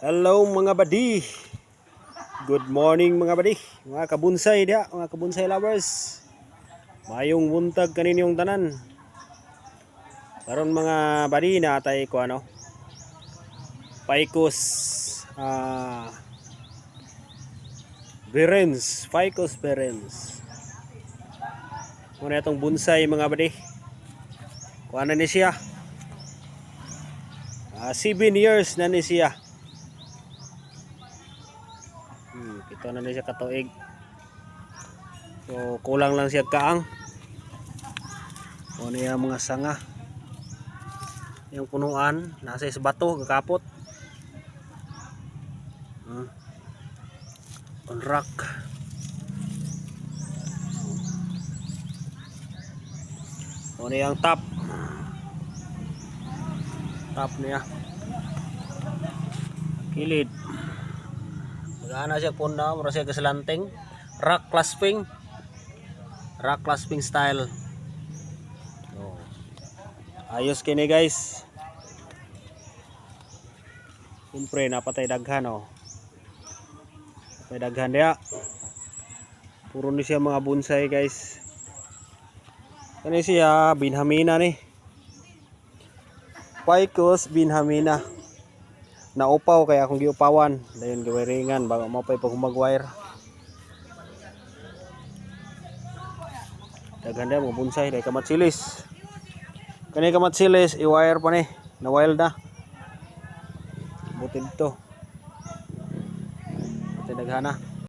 Hello mga badi. Good morning mga badi. Mga kabunsay dia, mga kabunsay lovers. Mayong buntag kaninyong tanan. Karon mga badi na atay ko ano. Ficus berens, Ficus berens. Muna itong bonsai mga badi. Kuha na ni siya. 7 years na ni siya. Ito na siya katuig. So kulang lang siya kaang. Ano yung mga sanga. Yung punuan nasa sa bato kakapot. On rock. Ano yung top. Top niya. Kilid. Magana siya punda, mura siya kasalanting. Rock clasping. Rock clasping style. Oh. Ayos kini guys. Siyempre napatay daghan oh. Napatay daghan dia. Puro ni siya mga bonsai guys. Kani siya binhamina ni. Ficus binhamina. Naupaw kaya akong giupawan dayon giwiringan bago mapay pag humagwire. Daghan dia mga bonsai dai kamatsilis. Kani kamatsilis i-wire pa ni, na wild na. Butid to. Ito daghana.